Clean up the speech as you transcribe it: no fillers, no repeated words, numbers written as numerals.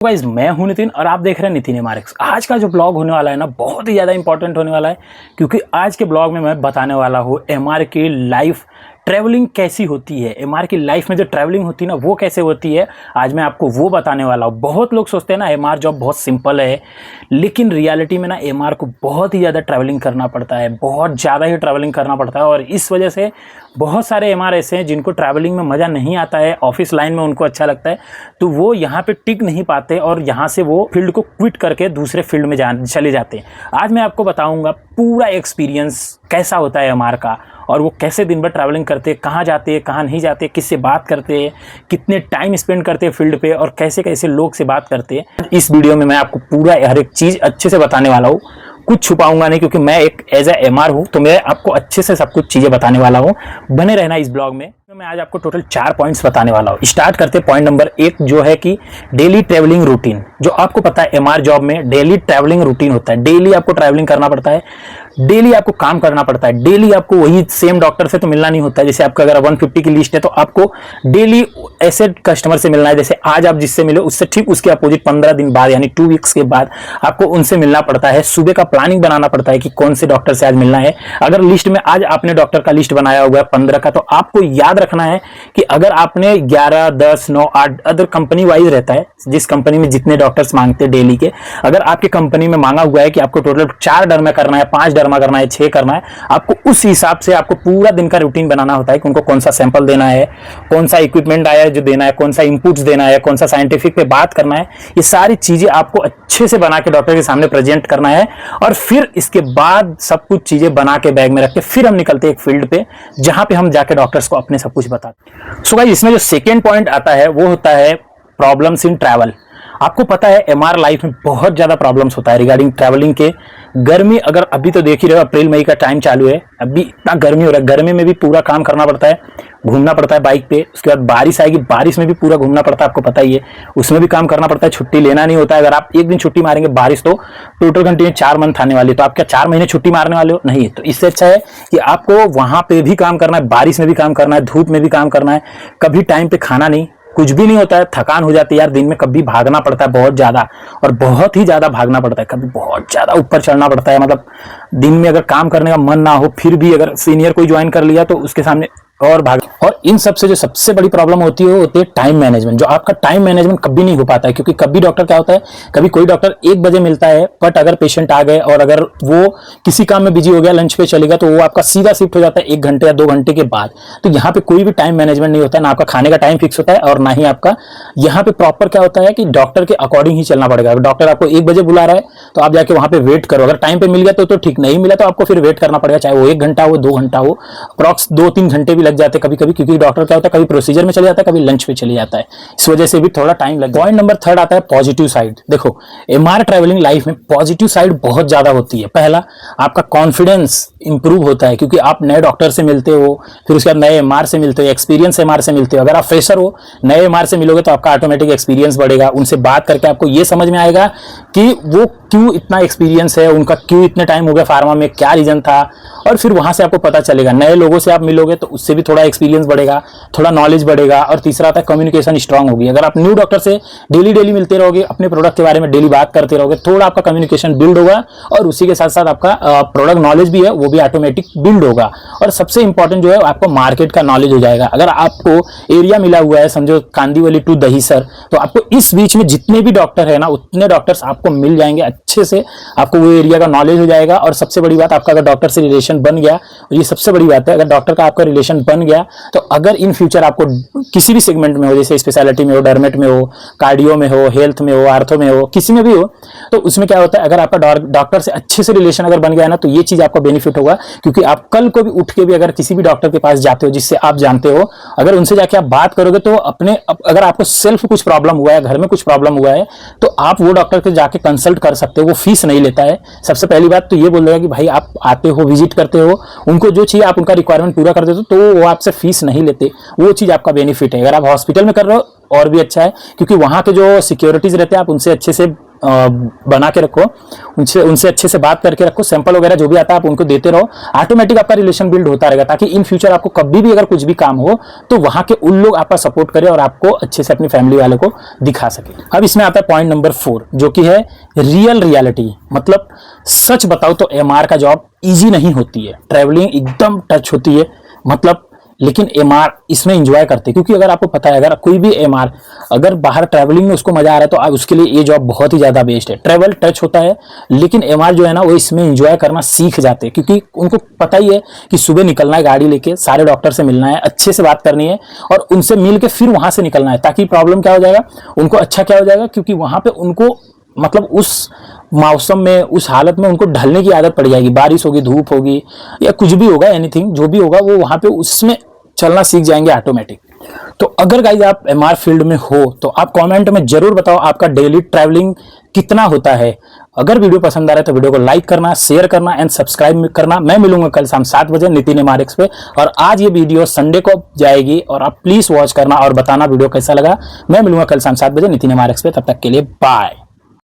Guys मैं हूं नितिन और आप देख रहे हैं नितिन एमआरएक्स। आज का जो ब्लॉग होने वाला है ना बहुत ही ज़्यादा इंपॉर्टेंट होने वाला है, क्योंकि आज के ब्लॉग में मैं बताने वाला हूं एमआर की लाइफ ट्रैवलिंग कैसी होती है। एमआर की लाइफ में जो ट्रैवलिंग होती है ना वो कैसे होती है, आज मैं आपको वो बताने वाला हूँ। बहुत लोग सोचते हैं ना एमआर जॉब बहुत सिंपल है, लेकिन रियलिटी में ना एमआर को बहुत ही ज़्यादा ट्रैवलिंग करना पड़ता है, बहुत ज़्यादा ही ट्रैवलिंग करना पड़ता है। और इस वजह से बहुत सारे एमआर ऐसे हैं जिनको ट्रैवलिंग में मज़ा नहीं आता है, ऑफिस लाइन में उनको अच्छा लगता है, तो वो यहाँ पे टिक नहीं पाते और यहाँ से वो फील्ड को क्विट करके दूसरे फील्ड में चले जाते हैं। आज मैं आपको बताऊँगा पूरा एक्सपीरियंस कैसा होता है एमआर का, और वो कैसे दिन भर ट्रैवलिंग करते हैं, कहाँ जाते हैं, कहाँ नहीं जाते, किससे बात करते हैं, कितने टाइम स्पेंड करते हैं फील्ड पे, और कैसे कैसे लोग से बात करते हैं। इस वीडियो में मैं आपको पूरा हर एक चीज़ अच्छे से बताने वाला हूँ, कुछ छुपाऊंगा नहीं, क्योंकि मैं एक एज ए एमआर हूँ, तो मैं आपको अच्छे से सब कुछ चीज़ें बताने वाला हूँ। बने रहना इस ब्लॉग में। तो मैं आज आपको टोटल 4 पॉइंट्स बताने वाला हूँ। स्टार्ट करते पॉइंट नंबर 1, जो है कि डेली ट्रैवलिंग रूटीन। जो आपको पता है एमआर जॉब में डेली ट्रैवलिंग रूटीन होता है, डेली आपको ट्रैवलिंग करना पड़ता है, डेली आपको काम करना पड़ता है, डेली आपको वही सेम डॉक्टर से तो मिलना नहीं होता है। जैसे आपका अगर 150 की लिस्ट है तो आपको डेली ऐसे कस्टमर से मिलना है, जैसे आज आप जिससे मिले उससे ठीक उसके अपोजिट 15 दिन बाद यानी 2 वीक्स के बाद आपको उनसे मिलना पड़ता है। सुबह का प्लानिंग बनाना पड़ता है कि कौन से डॉक्टर से आज मिलना है। अगर लिस्ट में आज आपने डॉक्टर का लिस्ट बनाया हुआ है 15 का, तो आपको याद रखना है कि अगर आपने 11, 10, 9, 8 अदर कंपनी वाइज रहता है, जिस कंपनी में जितने डॉक्टर्स मांगते हैं डेली के, अगर आपकी कंपनी में मांगा हुआ है कि आपको टोटल 4 डर्मा करना है, 5 डर्मा करना है, 6 करना है, आपको उस हिसाब से आपको पूरा दिन का रूटीन बनाना होता है कि उनको कौन सा सैंपल देना है, कौन सा इक्विपमेंट आया है जो देना है, कौन सा इनपुट्स देना है, कौन सा साइंटिफिक पे बात करना है। ये सारी चीजें आपको अच्छे से बना के डॉक्टर के सामने प्रेजेंट करना है, और फिर इसके बाद सब कुछ चीजें बना के बैग में रख के फिर हम निकलते हैं एक फील्ड पे, जहां पे हम जाके डॉक्टर्स को अपने सब कुछ बताते हैं। सो गाइस, इसमें जो सेकेंड पॉइंट आता है वो होता है प्रॉब्लम्स इन ट्रैवल। आपको पता है एमआर लाइफ में बहुत ज्यादा प्रॉब्लम्स होता है रिगार्डिंग ट्रैवलिंग के। गर्मी, अगर अभी तो देख ही रहे हो अप्रैल मई का टाइम चालू है, अभी इतना गर्मी हो रहा है, गर्मी में भी पूरा काम करना पड़ता है, घूमना पड़ता है बाइक पे। उसके बाद बारिश आएगी, बारिश में भी पूरा घूमना पड़ता है, आपको पता ही है, उसमें भी काम करना पड़ता है, छुट्टी लेना नहीं होता है। अगर आप एक दिन छुट्टी मारेंगे बारिश, तो टोटल कंटिन्यू 4 मंथ आने वाली है, तो आप क्या 4 महीने छुट्टी मारने वाले हो? नहीं। तो इससे अच्छा है कि आपको वहां पे भी काम करना है, बारिश में भी काम करना है, धूप में भी काम करना है, कभी टाइम पे खाना नहीं, कुछ भी नहीं होता है, थकान हो जाती है यार। दिन में कभी भागना पड़ता है बहुत ज्यादा, और बहुत ही ज्यादा भागना पड़ता है, कभी बहुत ज्यादा ऊपर चढ़ना पड़ता है। मतलब दिन में अगर काम करने का मन ना हो, फिर भी अगर सीनियर कोई ज्वाइन कर लिया तो उसके सामने और भाग। और इन सबसे जो सबसे बड़ी प्रॉब्लम होती है वो होती है टाइम मैनेजमेंट। जो आपका टाइम मैनेजमेंट कभी नहीं हो पाता है, क्योंकि कभी डॉक्टर क्या होता है, कभी कोई डॉक्टर 1 बजे मिलता है, बट अगर पेशेंट आ गए और अगर वो किसी काम में बिजी हो गया, लंच पे चलेगा, तो वो आपका सीधा शिफ्ट हो जाता है 1 घंटे या 2 घंटे के बाद। तो यहाँ पे कोई भी टाइम मैनेजमेंट नहीं होता है, ना आपका खाने का टाइम फिक्स होता है, और ना ही आपका यहाँ पे प्रॉपर क्या होता है कि डॉक्टर के अकॉर्डिंग ही चलना पड़ेगा। अगर डॉक्टर आपको 1 बजे बुला रहा है तो आप जाके वहां पे वेट करो, अगर टाइम पे मिल गया तो ठीक, नहीं मिला तो आपको फिर वेट करना पड़ेगा, चाहे वो 1 घंटा हो, 2 घंटा हो, अप्रॉक्स 2-3 घंटे भी लग जाते हैं कभी कभी, क्योंकि डॉक्टर क्या होता है कभी प्रोसीजर में चले जाता है, कभी लंच पे चले जाता है, इस वजह से भी थोड़ा टाइम लगता है। पॉइंट नंबर 3 आता है पॉजिटिव साइड। देखो एमआर ट्रैवलिंग लाइफ में पॉजिटिव साइड बहुत ज्यादा होती है। पहला, आपका कॉन्फिडेंस इंप्रूव होता है, क्योंकि आप नए डॉक्टर से मिलते हो, फिर उसके बाद नए एमआर से मिलते हो, एक्सपीरियंस एमआर से मिलते हो। अगर आप फ्रेशर हो, नए एमआर से मिलोगे तो आपका ऑटोमेटिक एक्सपीरियंस बढ़ेगा। उनसे बात करके आपको ये समझ में आएगा कि वो क्यों इतना एक्सपीरियंस है, उनका क्यों इतने टाइम हो गया फार्मा में, क्या रीजन था, और फिर वहां से आपको पता चलेगा। नए लोगों से आप मिलोगे तो उससे भी थोड़ा एक्सपीरियंस बढ़ेगा, थोड़ा नॉलेज बढ़ेगा। और तीसरा आता है कम्युनिकेशन स्ट्रांग होगी। अगर आप न्यू डॉक्टर से डेली मिलते रहोगे, अपने प्रोडक्ट के बारे में डेली बात करते रहोगे, थोड़ा आपका कम्युनिकेशन बिल्ड होगा, और उसी के साथ साथ आपका प्रोडक्ट नॉलेज भी है वो भी ऑटोमेटिक बिल्ड होगा। और सबसे इंपॉर्टेंट जो है आपको मार्केट का नॉलेज हो जाएगा। अगर आपको एरिया मिला हुआ है, समझो कांदीवली टू दहीसर, तो आपको इस बीच में जितने भी डॉक्टर है ना, उतने डॉक्टर्स आपको मिल जाएंगे अच्छे से, आपको वो एरिया का नॉलेज हो जाएगा। और सबसे बड़ी बात, आपका अगर डॉक्टर से रिलेशन बन गया, और ये सबसे बड़ी बात है, अगर डॉक्टर का आपका रिलेशन बन गया, तो अगर इन फ्यूचर आपको किसी भी सेगमेंट में हो, जैसे स्पेशलिटी में हो, डर्मेट में हो, कार्डियो में हो, हेल्थ में हो, आर्थो में हो, किसी में भी हो, तो उसमें क्या होता है, अगर आपका डॉक्टर से अच्छे से रिलेशन अगर बन गया है ना, तो ये चीज आपको बेनिफिट होगा। क्योंकि आप कल को भी उठ के भी अगर किसी भी डॉक्टर के पास जाते हो जिससे आप जानते हो, अगर उनसे जाके आप बात करोगे, तो अगर आपको सेल्फ कुछ प्रॉब्लम हुआ है, घर में कुछ प्रॉब्लम हुआ है, तो आप वो डॉक्टर के जाके कंसल्ट कर सकते हो। वो फीस नहीं लेता है। सबसे पहली बात तो ये बोल देगा कि भाई आप आते हो, विजिट करते हो, उनको जो चाहिए आप उनका रिक्वायरमेंट पूरा कर देते हो, तो वो आपसे फीस नहीं लेते। वो चीज आपका बेनिफिट है। अगर आप हॉस्पिटल में कर रहे हो और भी अच्छा है, क्योंकि वहां के जो सिक्योरिटीज रहते हैं आप उनसे अच्छे से बना के रखो, उनसे अच्छे से बात करके रखो, सैंपल वगैरह जो भी आता है आप उनको देते रहो, ऑटोमेटिक आपका रिलेशन बिल्ड होता रहेगा, ताकि इन फ्यूचर आपको कभी भी अगर कुछ भी काम हो तो वहां के उन लोग आपका सपोर्ट करें और आपको अच्छे से अपनी फैमिली वाले को दिखा सके। अब इसमें आता है पॉइंट नंबर 4, जो कि है रियल रियलिटी। मतलब सच बताओ तो एमआर का जॉब इजी नहीं होती है, ट्रैवलिंग एकदम टच होती है, मतलब लेकिन एमआर इसमें एंजॉय करते हैं, क्योंकि अगर आपको पता है अगर कोई भी एमआर अगर बाहर ट्रैवलिंग में उसको मजा आ रहा है तो आप उसके लिए ये जॉब बहुत ही ज्यादा बेस्ट है। ट्रैवल टच होता है लेकिन एमआर जो है ना वो इसमें एंजॉय करना सीख जाते हैं, क्योंकि उनको पता ही है कि सुबह निकलना है गाड़ी लेके, सारे डॉक्टर से मिलना है, अच्छे से बात करनी है और उनसे मिल के फिर वहां से निकलना है, ताकि प्रॉब्लम क्या हो जाएगा उनको अच्छा क्या हो जाएगा, क्योंकि वहां पे उनको मतलब उस मौसम में उस हालत में उनको ढलने की आदत पड़ जाएगी, बारिश होगी, धूप होगी या कुछ भी होगा, एनीथिंग जो भी होगा वो वहां पे उसमें चलना सीख जाएंगे ऑटोमेटिक। तो अगर गाइज आप एमआर फील्ड में हो तो आप कमेंट में जरूर बताओ आपका डेली ट्रैवलिंग कितना होता है। अगर वीडियो पसंद आ रहा है तो वीडियो को लाइक करना, शेयर करना एंड सब्सक्राइब करना। मैं मिलूंगा कल शाम 7 बजे नितिन एमआरएक्स पे, और आज ये वीडियो संडे को जाएगी और आप प्लीज वॉच करना और बताना वीडियो कैसा लगा। मैं मिलूंगा कल शाम 7 बजे नितिन एमआरएक्स पे, तब तक के लिए बाय।